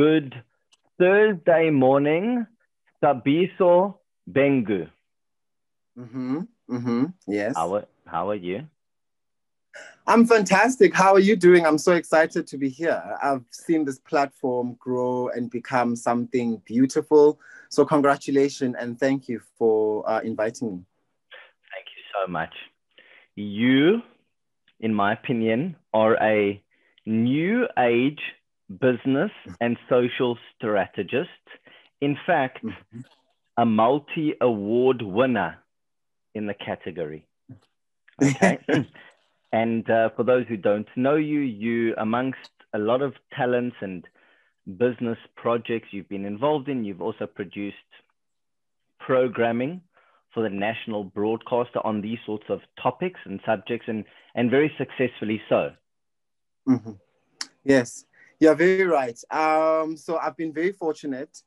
Good Thursday morning, Thabiso Bhengu. Yes. How are you? I'm fantastic. How are you doing? I'm so excited to be here. I've seen this platform grow and become something beautiful. So congratulations and thank you for inviting me. Thank you so much. You, in my opinion, are a new age business and social strategist. In fact, a multi-award winner in the category. Okay. And for those who don't know you, you, amongst a lot of talents and business projects you've been involved in, you've also produced programming for the national broadcaster on these sorts of topics and subjects, and very successfully so. Yes, you're very right. So I've been very fortunate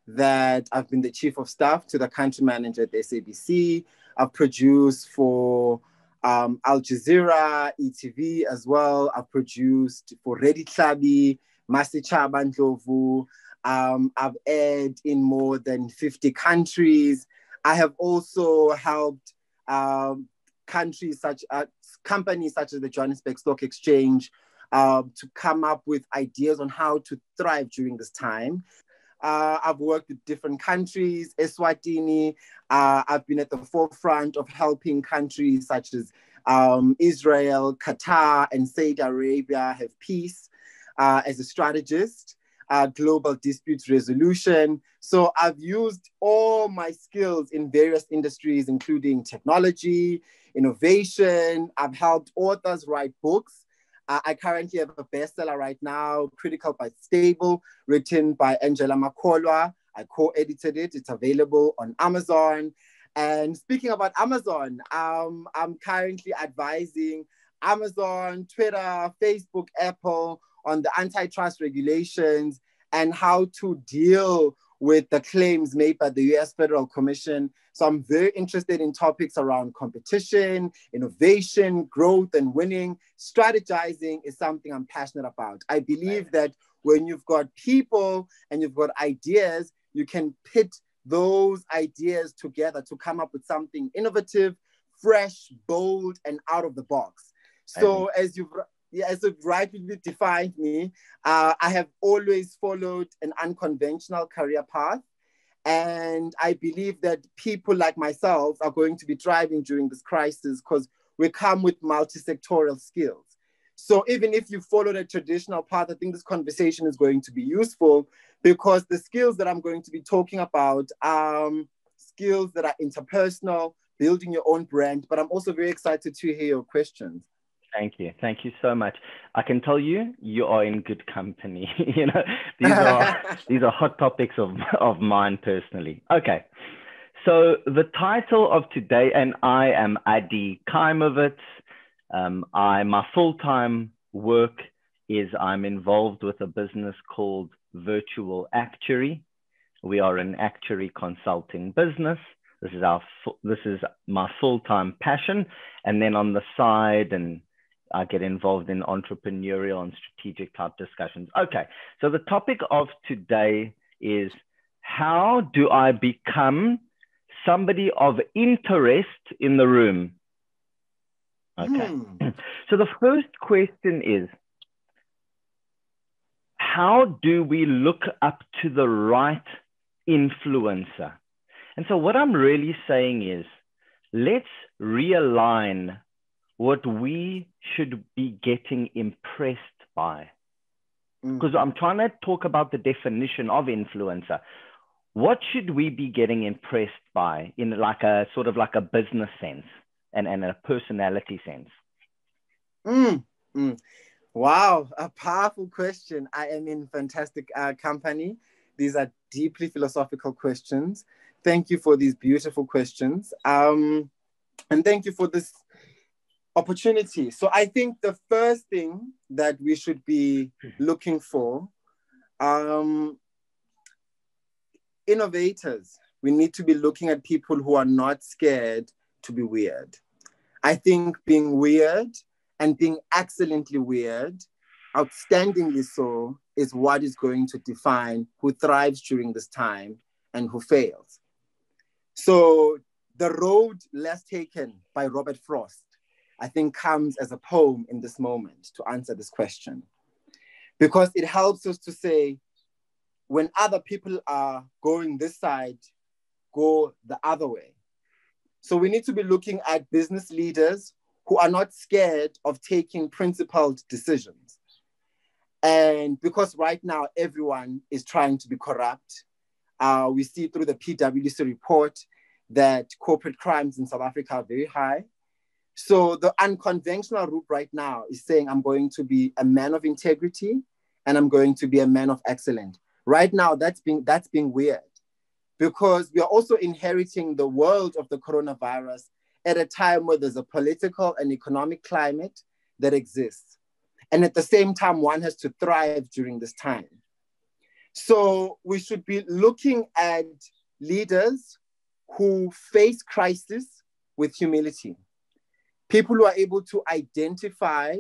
that I've been the chief of staff to the country manager at the SABC. I've produced for Al Jazeera, ETV as well. I've produced for Ready Tlabi, Masichaba Ndlovu. I've aired in more than 50 countries. I have also helped companies such as the Johannesburg Stock Exchange to come up with ideas on how to thrive during this time. I've worked with different countries, Eswatini. I've been at the forefront of helping countries such as Israel, Qatar, and Saudi Arabia have peace as a strategist, global dispute resolution. So I've used all my skills in various industries, including technology, innovation. I've helped authors write books. I currently have a bestseller right now, Critical but Stable, written by Angela Makolwa. I co-edited it. It's available on Amazon. And speaking about Amazon, I'm currently advising Amazon, Twitter, Facebook, Apple on the antitrust regulations and how to deal with the claims made by the US Federal Commission. So I'm very interested in topics around competition, innovation, growth, and winning. Strategizing is something I'm passionate about. I believe that when you've got people and you've got ideas, you can pit those ideas together to come up with something innovative, fresh, bold, and out of the box. So as you've rightly defined me, I have always followed an unconventional career path. And I believe that people like myself are going to be thriving during this crisis because we come with multi-sectoral skills. So even if you follow the traditional path, I think this conversation is going to be useful because the skills that I'm going to be talking about are skills that are interpersonal, building your own brand, but I'm also very excited to hear your questions. Thank you. Thank you so much. I can tell you, you are in good company. You know, these are hot topics of mine personally. Okay. So the title of today, and I am Adi Kaimowitz. My full-time work is I'm involved with a business called Virtual Actuary. We are an actuary consulting business. This is my full-time passion. And then on the side, and I get involved in entrepreneurial and strategic type discussions. Okay, so the topic of today is how do I become somebody of interest in the room? Okay, so the first question is, how do we look up to the right influencer? And so what I'm really saying is, let's realign what we should be getting impressed by. Because I'm trying to talk about the definition of influencer. What should we be getting impressed by in like a sort of like a business sense and a personality sense? Wow, a powerful question. I am in fantastic company. These are deeply philosophical questions. Thank you for these beautiful questions. And thank you for this opportunity. So I think the first thing that we should be looking for, innovators. We need to be looking at people who are not scared to be weird. I think being weird and being excellently weird, outstandingly so, is what is going to define who thrives during this time and who fails. So The Road Less Taken by Robert Frost, I think, comes as a poem in this moment to answer this question. Because it helps us to say, when other people are going this side, go the other way. So we need to be looking at business leaders who are not scared of taking principled decisions. And because right now everyone is trying to be corrupt, we see through the PwC report that corporate crimes in South Africa are very high. So the unconventional route right now is saying, I'm going to be a man of integrity and I'm going to be a man of excellence. Right now, that's being weird, because we are also inheriting the world of the coronavirus at a time where there's a political and economic climate that exists. And at the same time, one has to thrive during this time. So we should be looking at leaders who face crisis with humility. People who are able to identify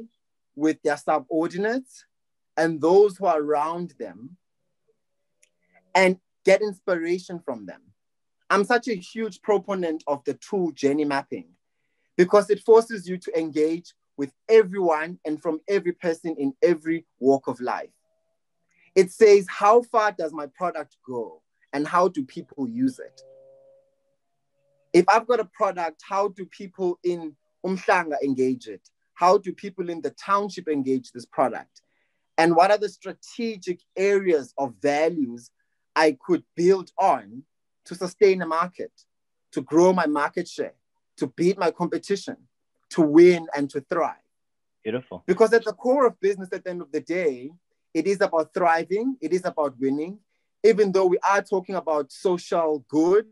with their subordinates and those who are around them and get inspiration from them. I'm such a huge proponent of the tool journey mapping because it forces you to engage with everyone and from every person in every walk of life. It says, how far does my product go and how do people use it? If I've got a product, how do people in Umhlanga engage it? How do people in the township engage this product? And what are the strategic areas of values I could build on to sustain a market, to grow my market share, to beat my competition, to win and to thrive? Beautiful. Because at the core of business, at the end of the day, it is about thriving, it is about winning, even though we are talking about social good,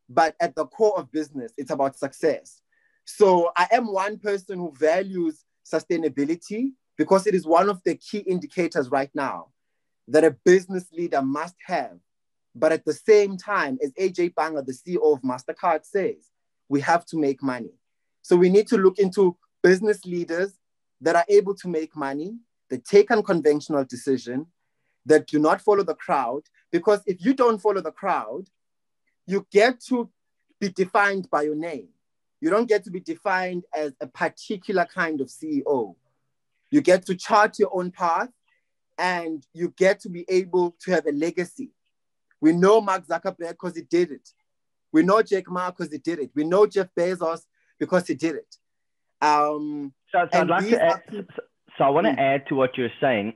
but at the core of business, it's about success. So I am one person who values sustainability because it is one of the key indicators right now that a business leader must have. But at the same time, as AJ Banga, the CEO of MasterCard, says, we have to make money. So we need to look into business leaders that are able to make money, that take unconventional decisions, that do not follow the crowd. Because if you don't follow the crowd, you get to be defined by your name. You don't get to be defined as a particular kind of CEO. You get to chart your own path and you get to be able to have a legacy. We know Mark Zuckerberg because he did it. We know Jack Ma because he did it. We know Jeff Bezos because he did it. So I'd like to add, so I want to add to what you're saying,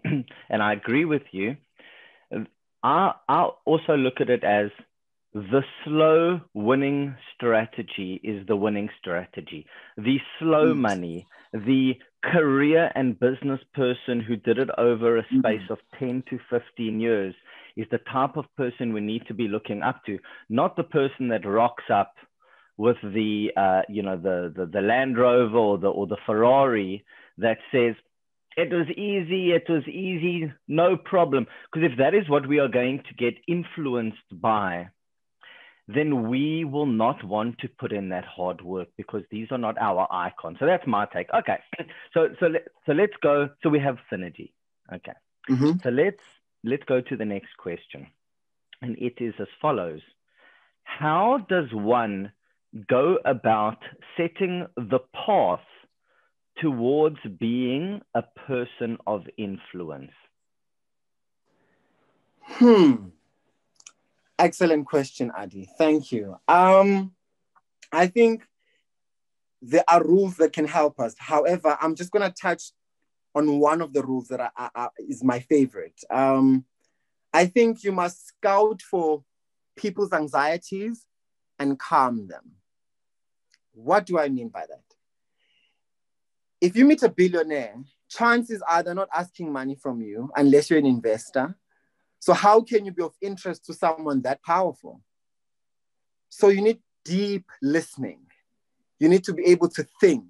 and I agree with you. I also look at it as the slow winning strategy is the winning strategy. The slow money, the career and business person who did it over a space of 10 to 15 years is the type of person we need to be looking up to, not the person that rocks up with the the Land Rover or the Ferrari that says, it was easy, no problem. Because if that is what we are going to get influenced by, then we will not want to put in that hard work because these are not our icons. So that's my take. Okay, so let's go. So we have synergy. Okay, so let's go to the next question, and it is as follows: how does one go about setting the path towards being a person of influence? Excellent question, Adi. Thank you. I think there are rules that can help us. However, I'm just going to touch on one of the rules that is my favorite. I think you must scout for people's anxieties and calm them. What do I mean by that? If you meet a billionaire, chances are they're not asking money from you unless you're an investor. So how can you be of interest to someone that powerful? So you need deep listening. You need to be able to think.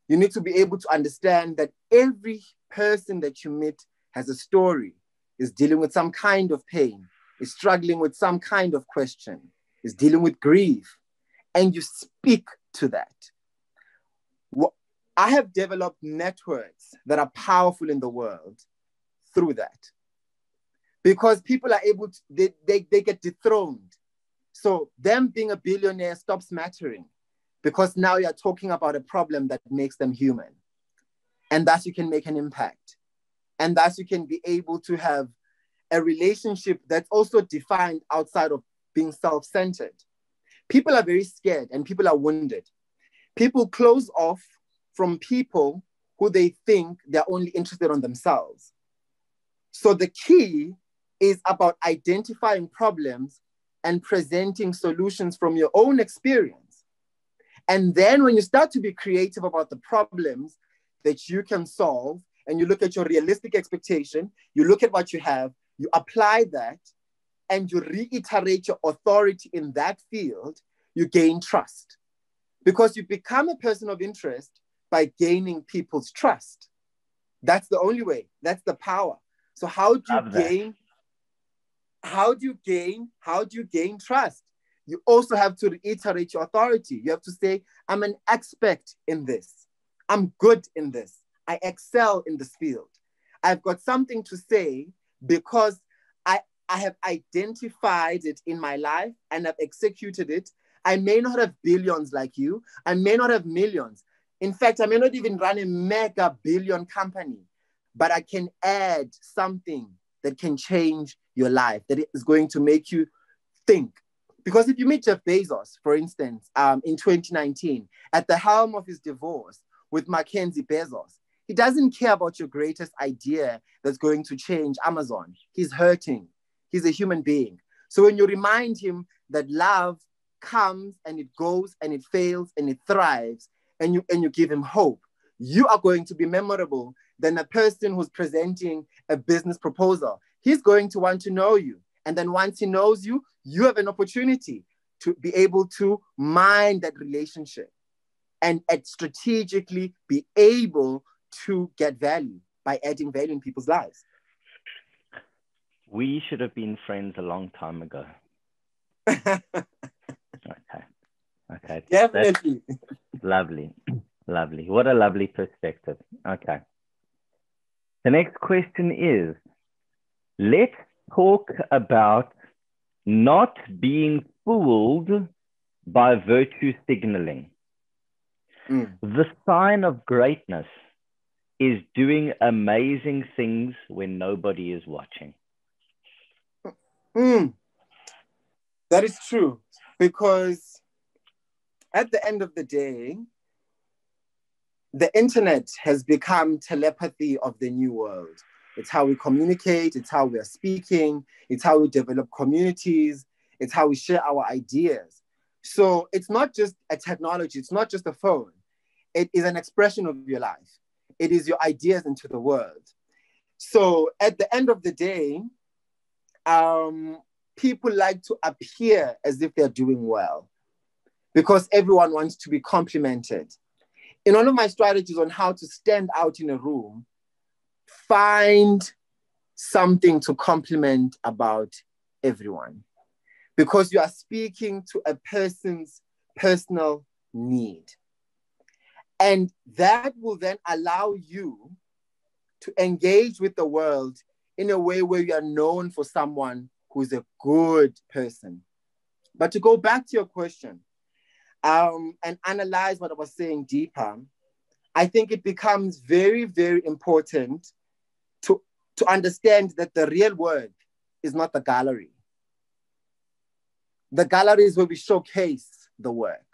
You need to be able to understand that every person that you meet has a story, is dealing with some kind of pain, is struggling with some kind of question, is dealing with grief, and you speak to that. I have developed networks that are powerful in the world through that. because people are able to, they get dethroned. So them being a billionaire stops mattering because now you're talking about a problem that makes them human. And thus you can make an impact. And thus you can be able to have a relationship that's also defined outside of being self-centered. People are very scared and people are wounded. People close off from people who they think they're only interested in themselves. So the key is about identifying problems and presenting solutions from your own experience. And then when you start to be creative about the problems that you can solve, and you look at your realistic expectation, you look at what you have, you apply that, and you reiterate your authority in that field, you gain trust. Because you become a person of interest by gaining people's trust. That's the only way. That's the power. So how do you gain trust? You also have to reiterate your authority. You have to say, I'm an expert in this. I'm good in this. I excel in this field. I've got something to say because I have identified it in my life and I've executed it. I may not have billions like you. I may not have millions. In fact, I may not even run a mega billion company, but I can add something that can change your life, that is going to make you think. Because if you meet Jeff Bezos, for instance, in 2019, at the helm of his divorce with Mackenzie Bezos, he doesn't care about your greatest idea that's going to change Amazon. He's hurting. He's a human being. So when you remind him that love comes and it goes and it fails and it thrives, and you give him hope, you are going to be memorable than a person who's presenting a business proposal. He's going to want to know you. And then once he knows you, you have an opportunity to be able to mine that relationship and strategically be able to get value by adding value in people's lives. We should have been friends a long time ago. Okay. Definitely. That's lovely. Lovely. What a lovely perspective. Okay. The next question is, let's talk about not being fooled by virtue signaling. The sign of greatness is doing amazing things when nobody is watching. That is true, because at the end of the day, the internet has become telepathy of the new world. It's how we communicate, it's how we are speaking, it's how we develop communities, it's how we share our ideas. So it's not just a technology, it's not just a phone. It is an expression of your life. It is your ideas into the world. So at the end of the day, people like to appear as if they're doing well because everyone wants to be complimented. In one of my strategies on how to stand out in a room, find something to compliment about everyone, because you are speaking to a person's personal need. And that will then allow you to engage with the world in a way where you are known for someone who's a good person. But to go back to your question, and analyze what I was saying deeper, I think it becomes very, very important to understand that the real work is not the gallery. The gallery is where we showcase the work.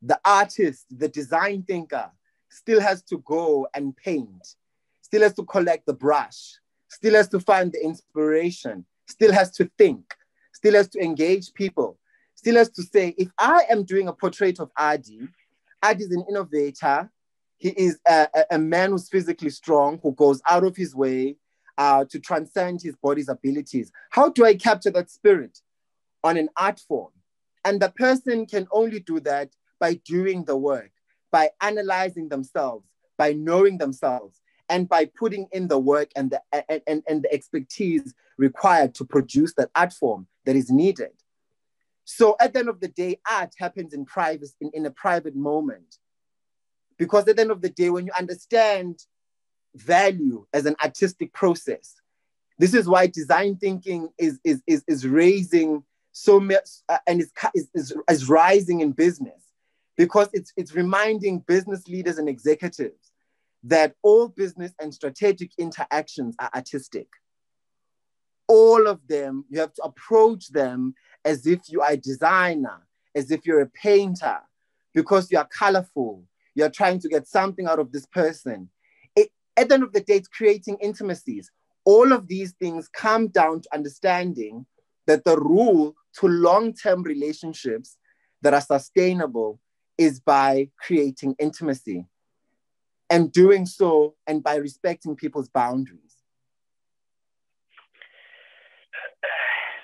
The artist, the design thinker, still has to go and paint, still has to collect the brush, still has to find the inspiration, still has to think, still has to engage people, still has to say, if I am doing a portrait of Adi, Adi is an innovator. He is a man who's physically strong, who goes out of his way to transcend his body's abilities. How do I capture that spirit on an art form? And the person can only do that by doing the work, by analyzing themselves, by knowing themselves, and by putting in the work and the expertise required to produce that art form that is needed. So at the end of the day, art happens in private, in a private moment. Because at the end of the day, when you understand value as an artistic process, This is why design thinking is raising so much and is rising in business, because it's reminding business leaders and executives that all business and strategic interactions are artistic. All of them, you have to approach them as if you are a designer, as if you're a painter, because you are colorful. You're trying to get something out of this person. At the end of the day, it's creating intimacies. All of these things come down to understanding that the rule to long-term relationships that are sustainable is by creating intimacy, and doing so and by respecting people's boundaries.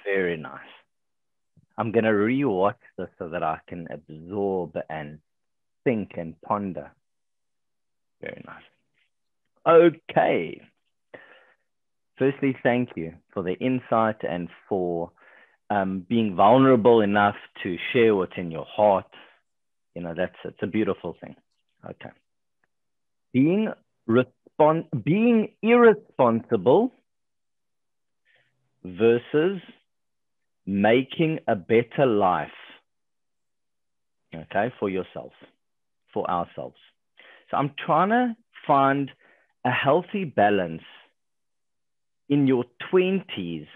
Very nice. I'm going to rewatch this so that I can absorb and think and ponder. Very nice. Okay. Firstly, thank you for the insight and for being vulnerable enough to share what's in your heart. You know, it's a beautiful thing. Okay. Being irresponsible versus making a better life, okay, for yourself, for ourselves. So I'm trying to find a healthy balance in your 20s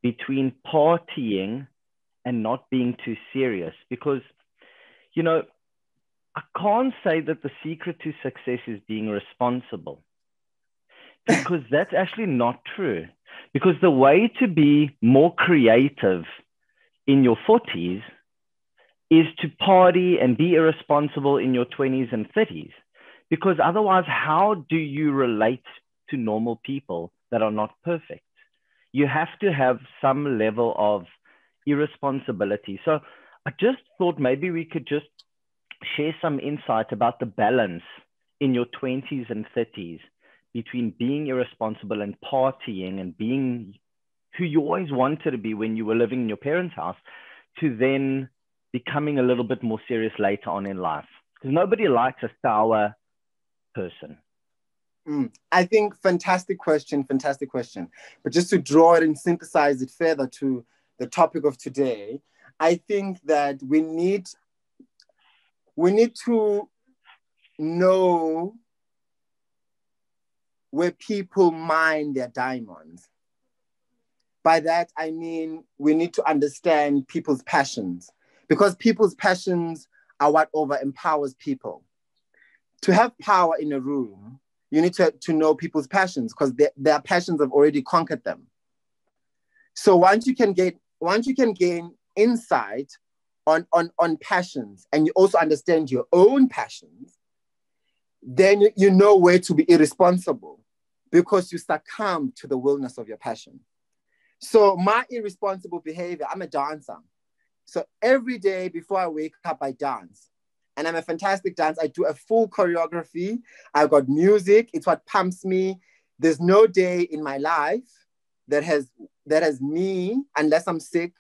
between partying and not being too serious, because, you know, I can't say that the secret to success is being responsible, because that's actually not true. Because the way to be more creative in your 40s is to party and be irresponsible in your 20s and 30s. Because otherwise, how do you relate to normal people that are not perfect? You have to have some level of irresponsibility. So I just thought maybe we could just share some insight about the balance in your 20s and 30s between being irresponsible and partying and being who you always wanted to be when you were living in your parents' house, to then becoming a little bit more serious later on in life. Because nobody likes a sour person. I think fantastic question. But just to draw it and synthesize it further to the topic of today, I think that we need to know where people mine their diamonds. By that, I mean, we need to understand people's passions, because people's passions are what empowers people. To have power in a room, you need to know people's passions, because their passions have already conquered them. So once you can gain insight on passions, and you also understand your own passions, then you know where to be irresponsible, because you succumb to the willness of your passion. So my irresponsible behavior, I'm a dancer. So every day before I wake up, I dance. And I'm a fantastic dancer. I do a full choreography. I've got music. It's what pumps me. There's no day in my life that has me, unless I'm sick,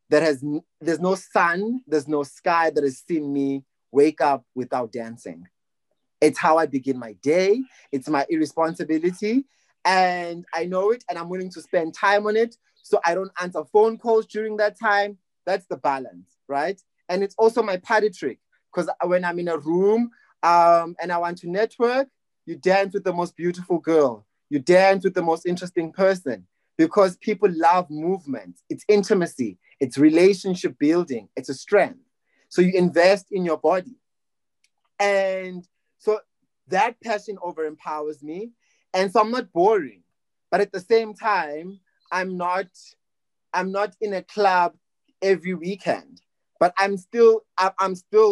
there's no sun, there's no sky that has seen me wake up without dancing. It's how I begin my day. It's my irresponsibility. And I know it, and I'm willing to spend time on it. So I don't answer phone calls during that time. That's the balance, right? And it's also my party trick, because when I'm in a room and I want to network, you dance with the most beautiful girl. You dance with the most interesting person, because people love movement. It's intimacy. It's relationship building. It's a strength. So you invest in your body. And so that passion overempowers me. And so I'm not boring. But at the same time, I'm not in a club every weekend. But I'm still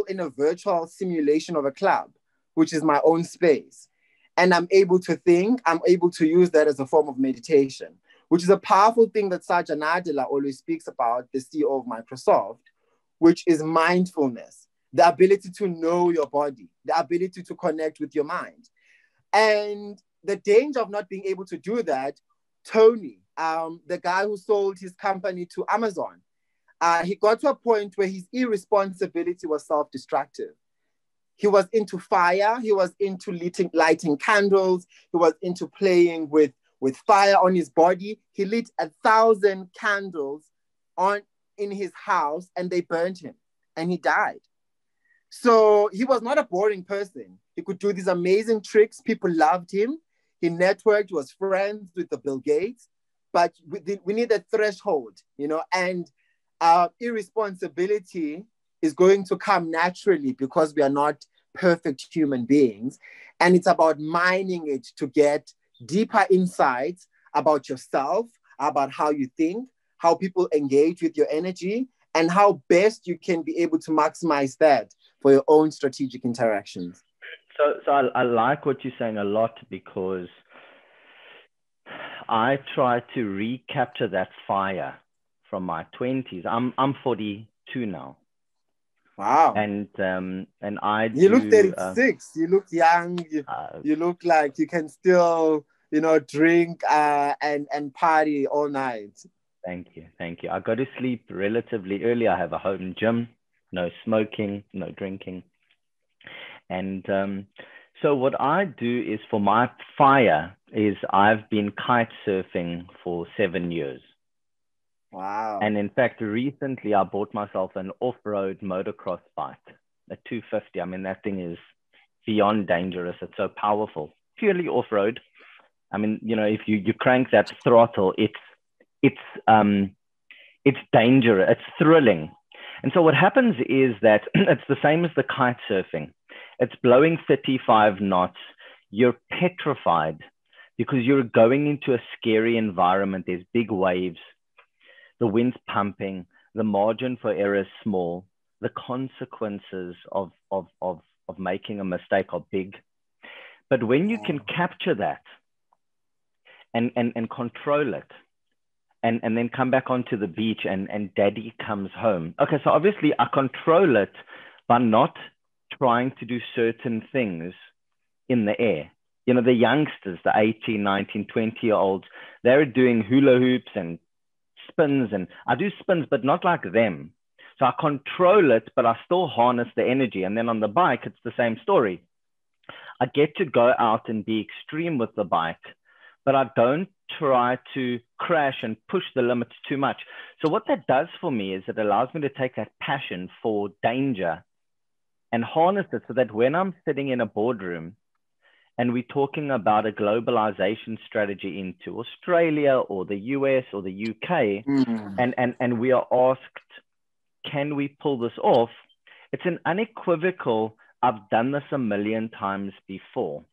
in a virtual simulation of a club, which is my own space. And I'm able to think, I'm able to use that as a form of meditation, which is a powerful thing that Satya Nadella always speaks about, the CEO of Microsoft, which is mindfulness, the ability to know your body, the ability to connect with your mind. And the danger of not being able to do that, Tony, the guy who sold his company to Amazon, he got to a point where his irresponsibility was self-destructive. He was into fire. He was into lighting candles. He was into playing with with fire on his body. He lit 1,000 candles in his house, and they burned him, and he died. So he was not a boring person. He could do these amazing tricks. People loved him. He networked, was friends with the Bill Gates, but we need a threshold, and irresponsibility is going to come naturally because we are not perfect human beings. And it's about mining it to get deeper insights about yourself, about how you think, how people engage with your energy, and how best you can be able to maximize that for your own strategic interactions. So I like what you're saying a lot, because I try to recapture that fire from my 20s. I'm 42 now. Wow. And I You look 36. You look young. You look like you can still, drink and party all night. Thank you. I go to sleep relatively early. I have a home gym, no smoking, no drinking. And so what I do is, for my fire, is I've been kite surfing for 7 years. Wow. And in fact, recently I bought myself an off-road motocross bike, a 250. I mean, that thing is beyond dangerous. It's so powerful, purely off-road. I mean, if you crank that throttle, it's dangerous. It's thrilling. And so what happens is that it's the same as the kite surfing. It's blowing 35 knots. You're petrified because you're going into a scary environment. There's big waves. The wind's pumping. The margin for error is small. The consequences of making a mistake are big. But when you can capture that and control it, and then come back onto the beach and daddy comes home. Okay, so obviously I control it by not trying to do certain things in the air. The youngsters, the 18, 19, 20-year-olds, they're doing hula hoops and spins, and I do spins, but not like them. So I control it, but I still harness the energy. And then on the bike, it's the same story. I get to go out and be extreme with the bike, but I don't try to crash and push the limits too much. So what that does for me is it allows me to take that passion for danger and harness it, so that when I'm sitting in a boardroom and we're talking about a globalization strategy into Australia or the US or the UK, and we are asked, can we pull this off? It's an unequivocal, I've done this a million times before.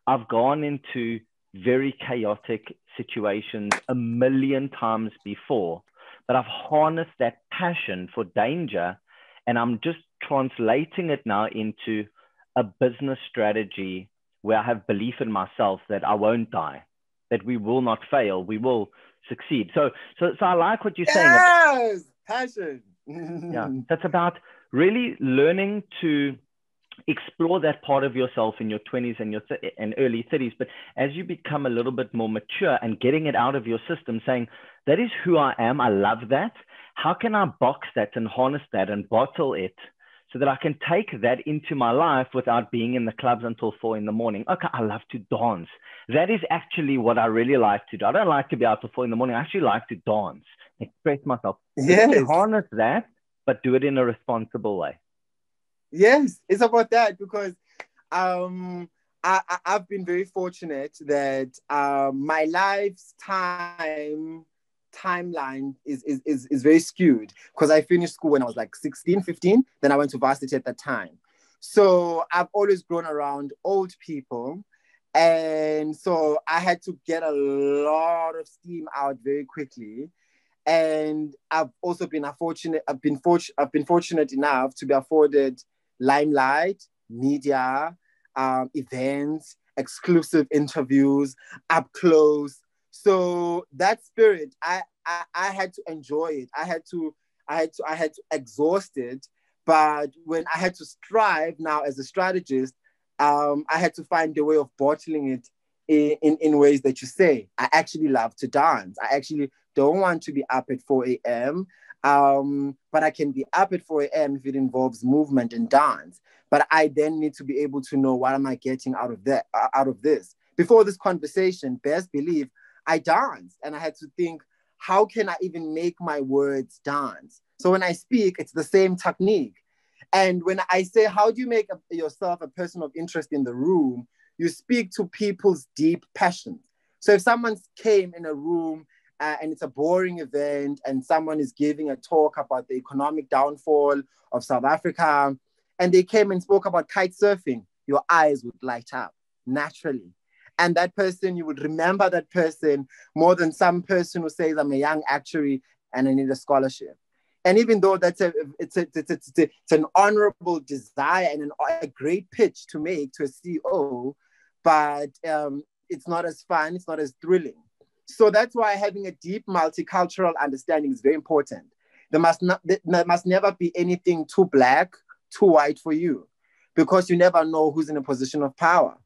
I've gone into very chaotic situations a million times before, but I've harnessed that passion for danger, and I'm just translating it now into a business strategy where I have belief in myself that I won't die, that we will not fail, we will succeed. So I like what you're saying. Yes, passion. Yeah, that's about really learning to explore that part of yourself in your 20s and early 30s. But as you become a little bit more mature and getting it out of your system, saying, that is who I am. I love that. How can I box that and harness that and bottle it so that I can take that into my life without being in the clubs until 4 a.m? Okay, I love to dance. That is actually what I really like to do. I don't like to be out till 4 a.m. I actually like to dance, express myself. Yes. Harness that, but do it in a responsible way. Yes, it's about that, because I've been very fortunate that my life's timeline is very skewed, because I finished school when I was like 16, 15. Then I went to varsity at that time. So I've always grown around old people. And so I had to get a lot of steam out very quickly. And I've also been fortunate enough to be afforded limelight, media, events, exclusive interviews, up close. So that spirit, I had to enjoy it. I had to exhaust it. But when I had to strive now as a strategist, I had to find a way of bottling it in ways that you say. I actually love to dance. I actually don't want to be up at 4 a.m. But I can be up at 4 a.m. if it involves movement and dance. But I then need to be able to know, what am I getting out of this? Before this conversation, best believe I danced, and I had to think, how can I even make my words dance? So when I speak, it's the same technique. And when I say, how do you make yourself a person of interest in the room? You speak to people's deep passions. So if someone came in a room and it's a boring event and someone is giving a talk about the economic downfall of South Africa, and they came and spoke about kite surfing, your eyes would light up naturally. And that person, you would remember that person more than some person who says, I'm a young actuary and I need a scholarship. And even though it's an honorable desire and a great pitch to make to a CEO, but it's not as fun, it's not as thrilling. So that's why having a deep multicultural understanding is very important. There must never be anything too black, too white for you, because you never know who's in a position of power.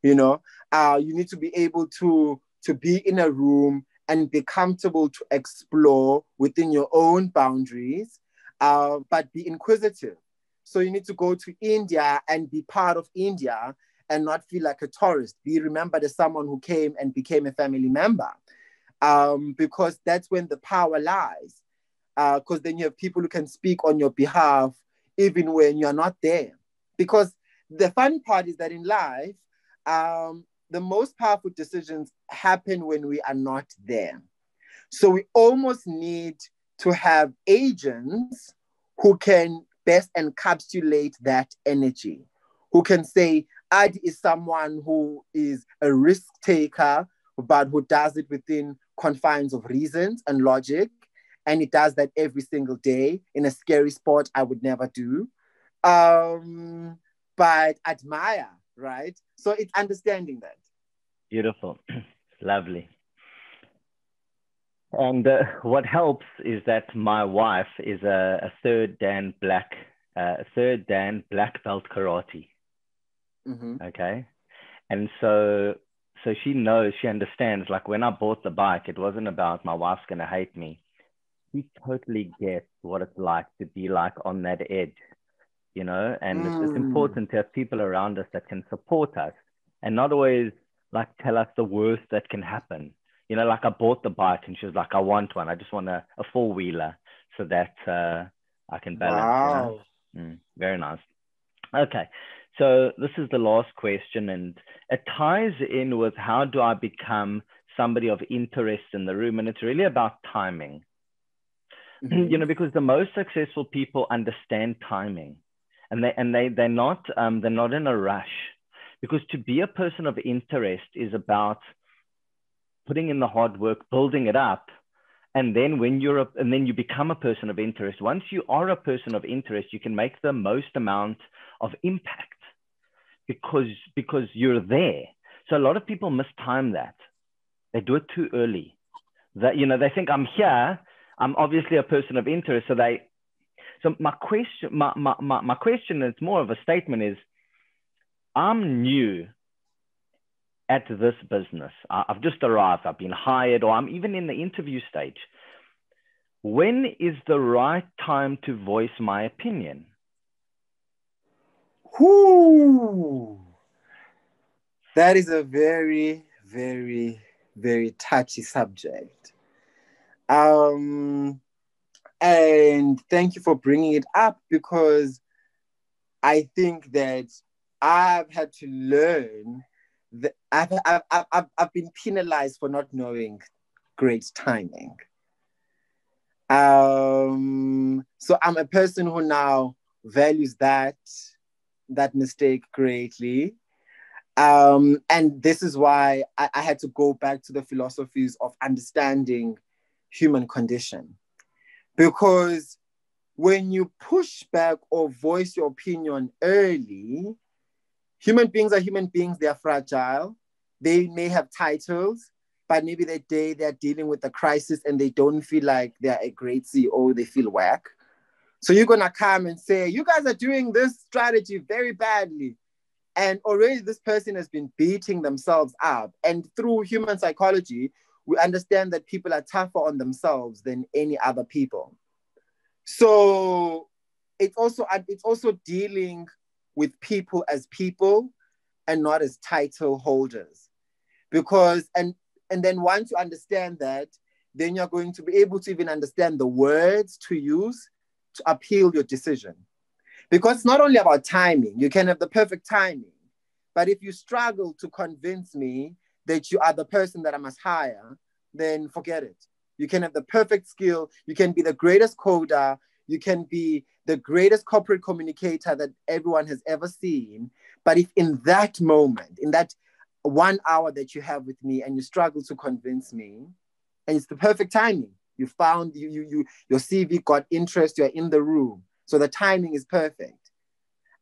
You know, you need to be able to be in a room and be comfortable to explore within your own boundaries, but be inquisitive. So you need to go to India and be part of India and not feel like a tourist. Be remembered as someone who came and became a family member, because that's when the power lies. Because then you have people who can speak on your behalf even when you're not there. Because the funny part is that in life, the most powerful decisions happen when we are not there. So we almost need to have agents who can best encapsulate that energy, who can say, Adi is someone who is a risk taker, but who does it within confines of reasons and logic. And it does that every single day in a scary sport I would never do. But admire, right? So it's understanding that. Beautiful. Lovely. And what helps is that my wife is a third Dan black belt karate. Mm-hmm. Okay. And so she knows, she understands, like when I bought the bike, it wasn't about my wife's going to hate me. She totally gets what it's like to be like on that edge, you know, and it's important to have people around us that can support us and not always like tell us the worst that can happen. You know, like I bought the bike and she was like, I want one. I just want a four-wheeler so that I can balance. Wow. You know? Very nice. Okay. So this is the last question, and it ties in with how do I become somebody of interest in the room? And it's really about timing. Mm-hmm. You know, because the most successful people understand timing, and they're not in a rush, because to be a person of interest is about putting in the hard work, building it up, and then when you become a person of interest. Once you are a person of interest, you can make the most amount of impact because you're there. So a lot of people mistime that. They do it too early. That, you know, they think I'm here, I'm obviously a person of interest. So my question, it's more of a statement, is I'm new at this business. I've just arrived, I've been hired, or I'm even in the interview stage. When is the right time to voice my opinion? Ooh. That is a very, very, very touchy subject. And thank you for bringing it up, because I think that I've had to learn that I've been penalized for not knowing great timing. So I'm a person who now values that mistake greatly. And this is why I had to go back to the philosophies of understanding human condition. Because when you push back or voice your opinion early, human beings are human beings, they are fragile. They may have titles, but maybe that day they're dealing with a crisis and they don't feel like they're a great CEO, they feel whack. So you're gonna come and say, you guys are doing this strategy very badly. And already this person has been beating themselves up. And through human psychology, we understand that people are tougher on themselves than any other people. So it's also dealing with people as people and not as title holders. Because, and And then once you understand that, then you're going to be able to even understand the words to use to appeal your decision. Because it's not only about timing. You can have the perfect timing, but if you struggle to convince me that you are the person that I must hire, then forget it. You can have the perfect skill. You can be the greatest coder. You can be the greatest corporate communicator that everyone has ever seen. But if in that moment, in that 1 hour that you have with me and you struggle to convince me, and it's the perfect timing, you found your CV got interest, you're in the room. So the timing is perfect.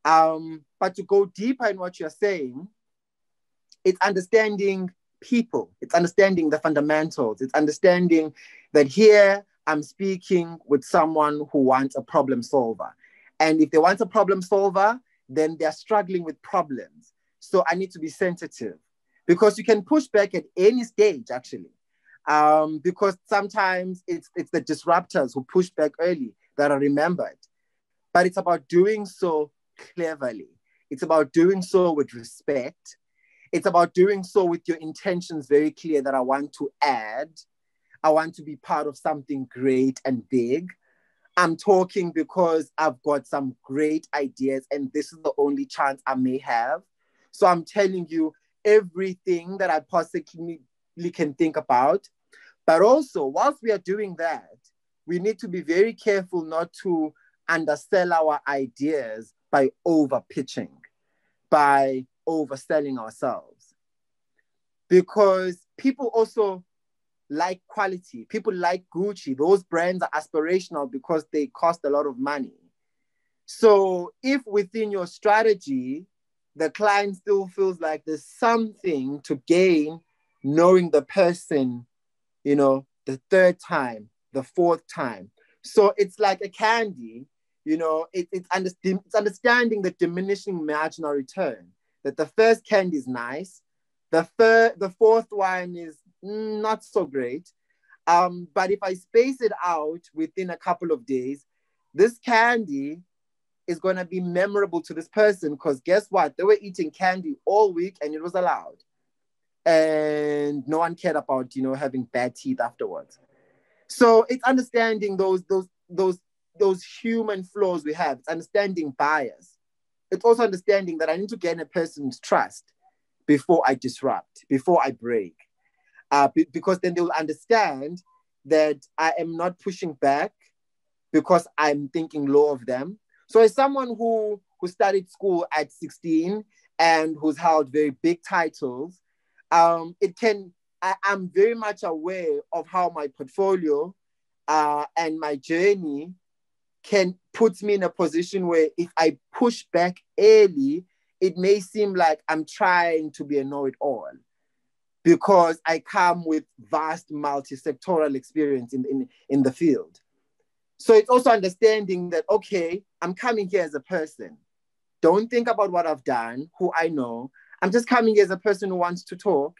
But to go deeper in what you're saying, it's understanding people. It's understanding the fundamentals. It's understanding that here I'm speaking with someone who wants a problem solver. And if they want a problem solver, then they're struggling with problems. So I need to be sensitive, because you can push back at any stage, actually. Because sometimes it's the disruptors who push back early that are remembered. But it's about doing so cleverly. It's about doing so with respect. It's about doing so with your intentions very clear, that I want to add. I want to be part of something great and big. I'm talking because I've got some great ideas and this is the only chance I may have. So I'm telling you everything that I possibly can think about. But also, whilst we are doing that, we need to be very careful not to undersell our ideas by over pitching, by overselling ourselves. Because people also like quality. People like Gucci. Those brands are aspirational because they cost a lot of money. So if within your strategy, the client still feels like there's something to gain knowing the person, you know, the third time, the fourth time. So it's like a candy, you know, it's understanding the diminishing marginal return, that the first candy is nice. The fourth one is not so great. But if I space it out within a couple of days, this candy is going to be memorable to this person, because guess what? They were eating candy all week and it was allowed. And no one cared about, you know, having bad teeth afterwards. So it's understanding those human flaws we have. It's understanding bias. It's also understanding that I need to gain a person's trust before I disrupt, before I break. Because then they will understand that I am not pushing back because I'm thinking low of them. So as someone who started school at 16 and who's held very big titles, I'm very much aware of how my portfolio and my journey can put me in a position where if I push back early, it may seem like I'm trying to be a know-it-all, because I come with vast multi-sectoral experience in the field. So it's also understanding that, okay, I'm coming here as a person. Don't think about what I've done, who I know. I'm just coming here as a person who wants to talk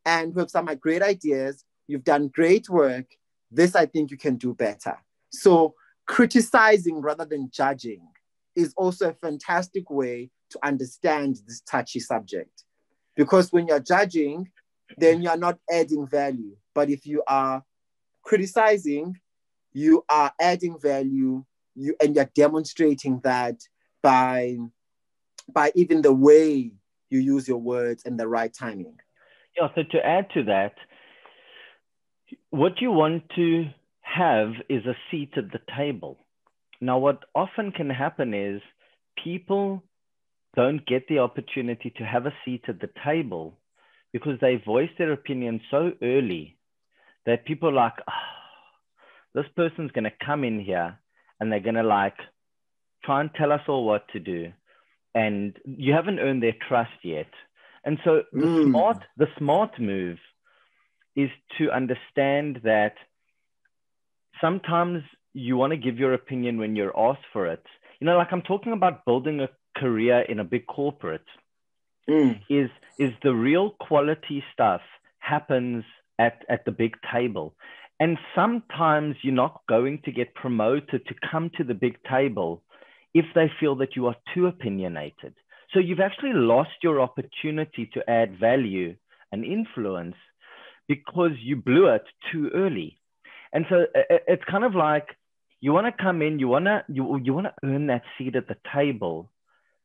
and who have some great ideas. You've done great work. This, I think you can do better. So criticizing rather than judging is also a fantastic way to understand this touchy subject. Because when you're judging, then you're not adding value. But if you are criticizing, you are adding value, and you're demonstrating that by even the way you use your words and the right timing. Yeah, so to add to that, what you want to have is a seat at the table. Now, what often can happen is people don't get the opportunity to have a seat at the table because they voice their opinion so early that people are like, oh, this person's going to come in here and they're going to like try and tell us all what to do. And you haven't earned their trust yet. And so the smart move is to understand that sometimes you want to give your opinion when you're asked for it. You know, like I'm talking about building a career in a big corporate. Is the real quality stuff happens at the big table. And sometimes you're not going to get promoted to come to the big table if they feel that you are too opinionated. So you've actually lost your opportunity to add value and influence because you blew it too early. And so it's kind of like you want to come in, you want to earn that seat at the table.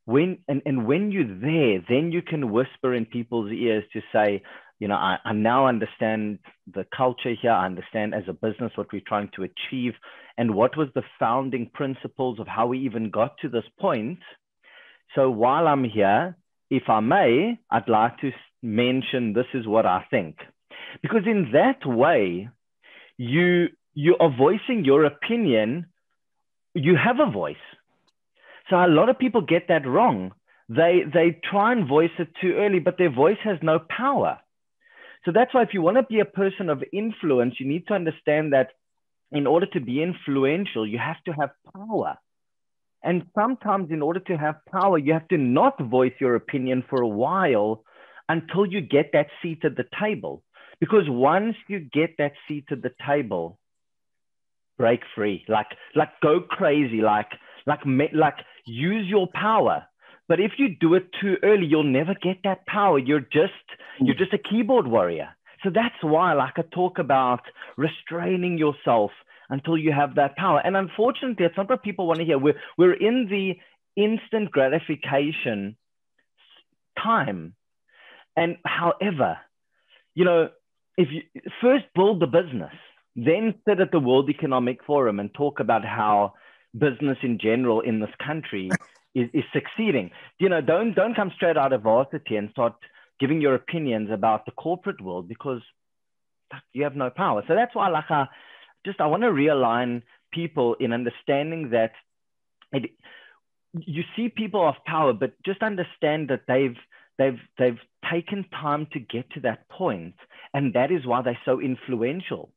When you're there, then you can whisper in people's ears to say, you know, I now understand the culture here. I understand as a business what we're trying to achieve and what was the founding principles of how we even got to this point. So while I'm here, if I may, I'd like to mention this is what I think. Because in that way, you are voicing your opinion. You have a voice. So a lot of people get that wrong. They try and voice it too early, but their voice has no power. So that's why if you want to be a person of influence, you need to understand that in order to be influential, you have to have power. And sometimes in order to have power, you have to not voice your opinion for a while until you get that seat at the table. Because once you get that seat at the table, break free, like go crazy, like use your power. But if you do it too early, you'll never get that power. You're just a keyboard warrior. So that's why, like, I talk about restraining yourself until you have that power. And unfortunately, it's not what people want to hear. We're in the instant gratification time. And however, you know, if you first build the business, then sit at the World Economic Forum and talk about how business in general in this country is succeeding. You know, don't come straight out of varsity and start giving your opinions about the corporate world because you have no power. So that's why, like, I want to realign people in understanding that you see people of power, but just understand that they've taken time to get to that point, and that is why they're so influential,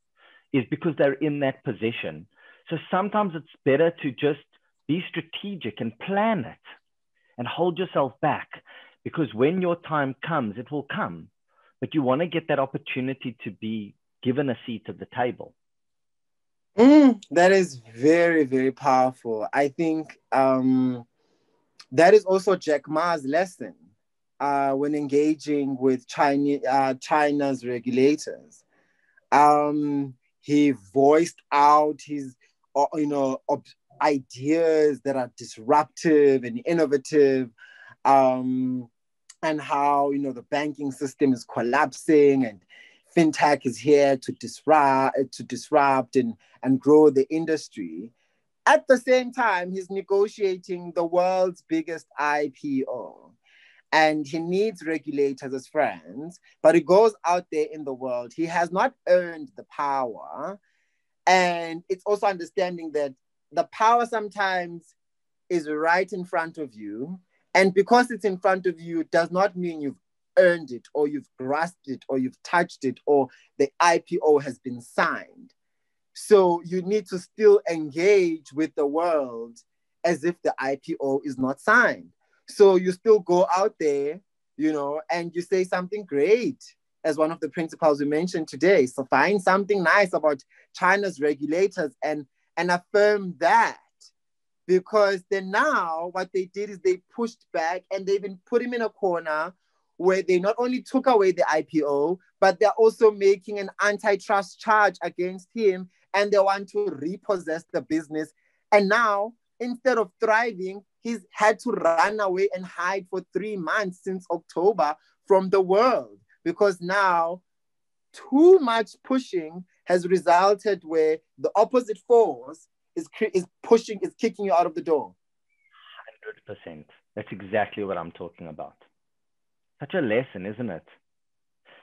is because they're in that position. So sometimes it's better to just be strategic and plan it and hold yourself back, because when your time comes, it will come. But you want to get that opportunity to be given a seat at the table. That is very, very powerful. I think that is also Jack Ma's lesson when engaging with China's regulators. He voiced out his, ideas that are disruptive and innovative, and how, the banking system is collapsing and fintech is here to disrupt and grow the industry. At the same time, he's negotiating the world's biggest IPO. And he needs regulators as friends, but he goes out there in the world. He has not earned the power. And it's also understanding that the power sometimes is right in front of you. And because it's in front of you, does not mean you've earned it or you've grasped it or you've touched it or the IPO has been signed. So you need to still engage with the world as if the IPO is not signed. So you still go out there, and you say something great as one of the principles we mentioned today. So find something nice about China's regulators and affirm that. Because then now what they did is they pushed back and they even put him in a corner where they not only took away the IPO, but they're also making an antitrust charge against him and they want to repossess the business. And now, instead of thriving, he's had to run away and hide for 3 months since October from the world, because now too much pushing has resulted where the opposite force is kicking you out of the door. 100%. That's exactly what I'm talking about. Such a lesson, isn't it?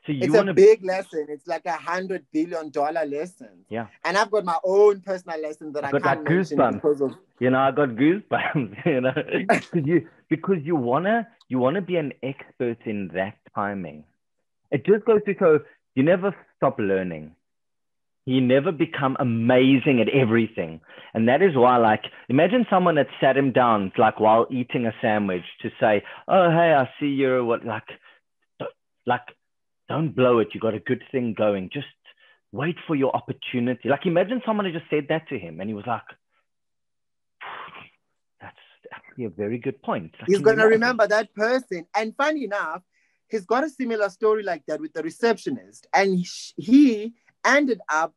So it's a big lesson. It's like $100 billion lesson. Yeah. And I've got my own personal lesson that I can't mention because of. I got goosebumps. because you wanna be an expert in that timing. It just goes to show you never stop learning. You never become amazing at everything. And that is why, like, imagine someone that sat him down, like, while eating a sandwich to say, oh, hey, I see you're don't blow it. You got a good thing going. Just wait for your opportunity. Like, imagine someone had just said that to him and he was like, that's actually a very good point. He's going to remember that person. And funny enough, he's got a similar story like that with the receptionist. And he ended up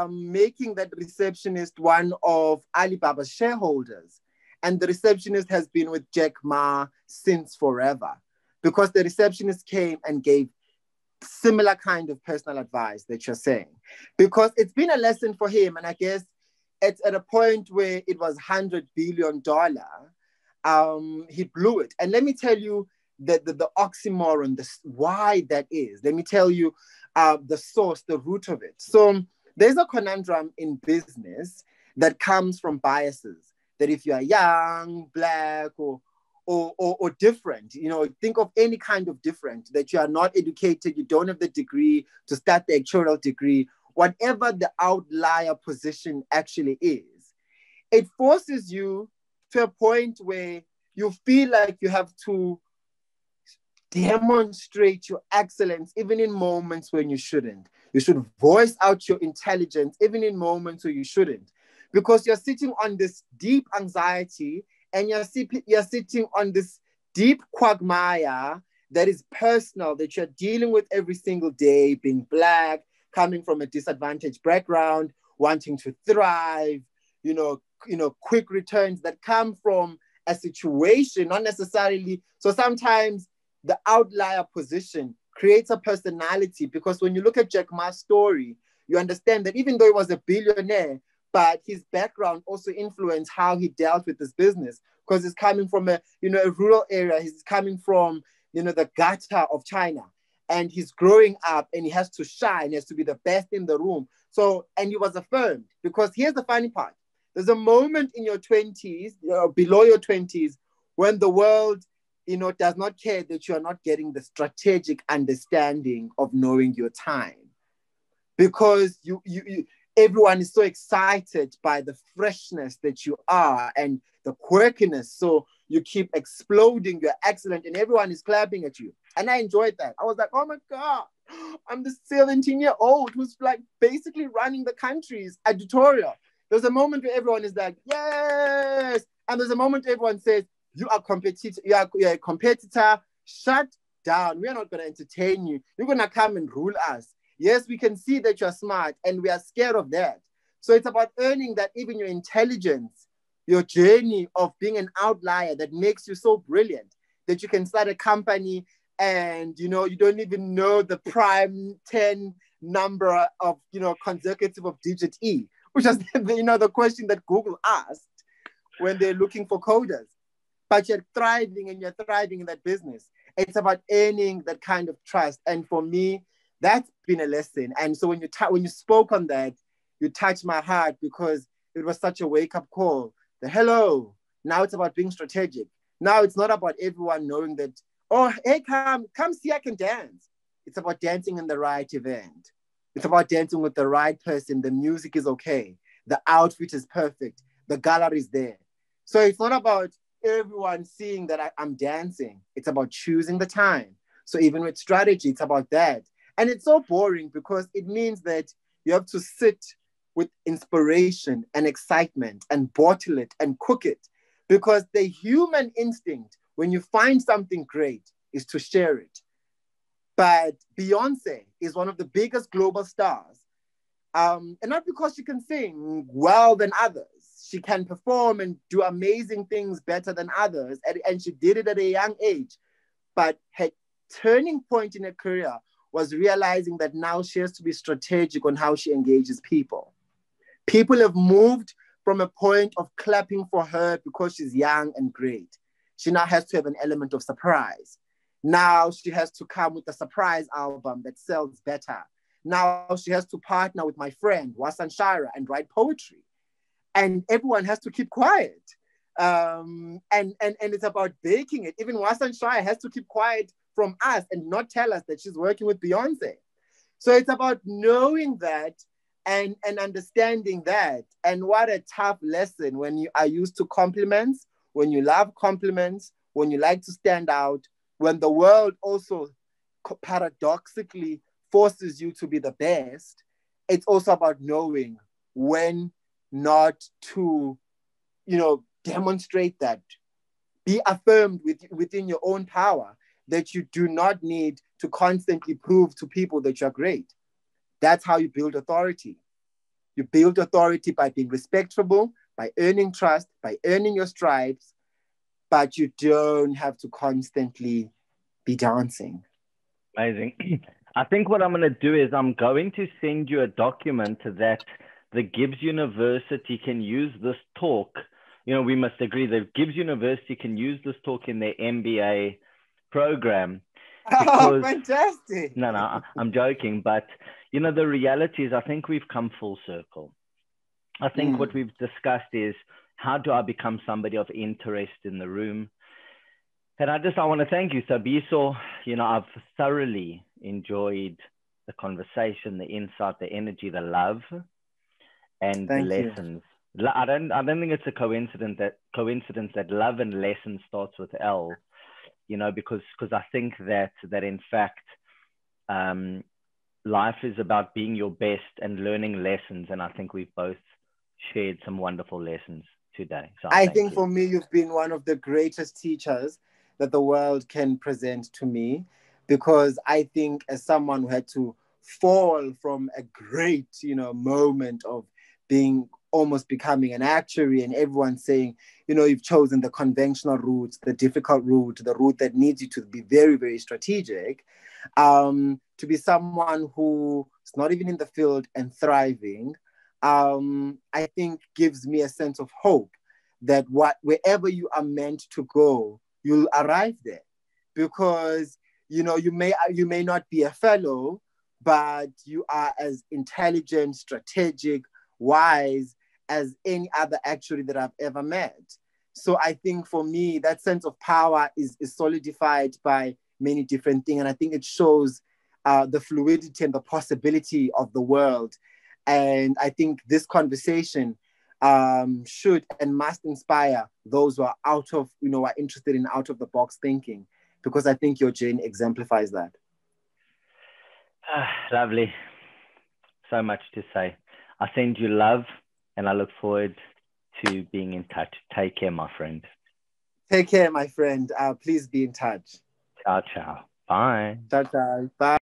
making that receptionist one of Alibaba's shareholders. And the receptionist has been with Jack Ma since forever, because the receptionist came and gave similar kind of personal advice that you're saying, because it's been a lesson for him. And I guess it's at a point where it was $100 billion, he blew it. And let me tell you the oxymoron, why that is. Let me tell you the source, the root of it. So there's a conundrum in business that comes from biases, that if you are young, Black, or different, think of any kind of different, that you are not educated, you don't have the degree to start the actuarial degree, whatever the outlier position actually is, it forces you to a point where you feel like you have to demonstrate your excellence even in moments when you shouldn't. You should voice out your intelligence even in moments where you shouldn't, because you're sitting on this deep anxiety and you're sitting on this deep quagmire that is personal, that you're dealing with every single day, being Black, coming from a disadvantaged background, wanting to thrive, quick returns that come from a situation, not necessarily. So sometimes the outlier position creates a personality, because when you look at Jack Ma's story, you understand that even though he was a billionaire, but his background also influenced how he dealt with this business, because he's coming from a rural area. He's coming from, the gutter of China, and he's growing up and he has to shine. He has to be the best in the room. So, and he was affirmed, because here's the funny part. There's a moment in your 20s, below your 20s, when the world, does not care that you are not getting the strategic understanding of knowing your time, because everyone is so excited by the freshness that you are and the quirkiness. So you keep exploding, you're excellent, and everyone is clapping at you. And I enjoyed that. I was like, oh my God, I'm the 17-year-old who's like basically running the country's editorial. There's a moment where everyone is like, yes. And there's a moment where everyone says, you're a competitor, shut down. We're not going to entertain you. You're going to come and rule us. Yes, we can see that you're smart, and we are scared of that. So it's about earning that, even your intelligence, your journey of being an outlier that makes you so brilliant that you can start a company and, you don't even know the prime 10 number of, consecutive of digit E, which is, the question that Google asked when they're looking for coders. But you're thriving, and you're thriving in that business. It's about earning that kind of trust. And for me, that's been a lesson. And so when you spoke on that, you touched my heart, because it was such a wake-up call. Hello, now it's about being strategic. Now it's not about everyone knowing that, oh, hey, come see, I can dance. It's about dancing in the right event. It's about dancing with the right person. The music is okay. The outfit is perfect. The gallery is there. So it's not about everyone seeing that I'm dancing. It's about choosing the time. So even with strategy, it's about that. And it's so boring, because it means that you have to sit with inspiration and excitement and bottle it and cook it, because the human instinct, when you find something great, is to share it. But Beyonce is one of the biggest global stars. And not because she can sing well than others. She can perform and do amazing things better than others. And she did it at a young age. But her turning point in her career was realizing that now she has to be strategic on how she engages people. People have moved from a point of clapping for her because she's young and great. She now has to have an element of surprise. Now she has to come with a surprise album that sells better. Now she has to partner with my friend, Wasan Shira, and write poetry. And everyone has to keep quiet. And it's about baking it. Even Wasan Shira has to keep quiet from us and not tell us that she's working with Beyonce. So it's about knowing that and understanding that. And what a tough lesson when you are used to compliments, when you love compliments, when you like to stand out, when the world also paradoxically forces you to be the best. It's also about knowing when not to, demonstrate that. Be affirmed within your own power. that you do not need to constantly prove to people that you're great. That's how you build authority. You build authority by being respectable, by earning trust, by earning your stripes, but you don't have to constantly be dancing. Amazing. I think what I'm going to do is I'm going to send you a document that the Gibbs University can use this talk. You know, we must agree that Gibbs University can use this talk in their MBA program. Oh, fantastic. No, I'm joking. But, you know, the reality is I think we've come full circle. I think what we've discussed is, how do I become somebody of interest in the room? And I want to thank you, Thabiso. You know, I've thoroughly enjoyed the conversation, the insight, the energy, the love, and the lessons. I don't think it's a coincidence that love and lesson starts with L. You know, because I think that in fact, life is about being your best and learning lessons. And I think we've both shared some wonderful lessons today. So I think for me, you've been one of the greatest teachers that the world can present to me, because I think as someone who had to fall from a great, you know, moment of being almost becoming an actuary, and everyone saying, you know, you've chosen the conventional route, the difficult route, the route that needs you to be very, very strategic, to be someone who is not even in the field and thriving, I think gives me a sense of hope that wherever you are meant to go, you'll arrive there. Because, you know, you may not be a fellow, but you are as intelligent, strategic, wise as any other actuary that I've ever met. So I think for me, that sense of power is solidified by many different things. And I think it shows the fluidity and the possibility of the world. And I think this conversation should and must inspire those who are are interested in out of the box thinking, because I think your journey exemplifies that. Lovely. So much to say. I send you love, and I look forward to being in touch. Take care, my friend. Take care, my friend. Please be in touch. Ciao, ciao. Bye. Ciao, ciao. Bye.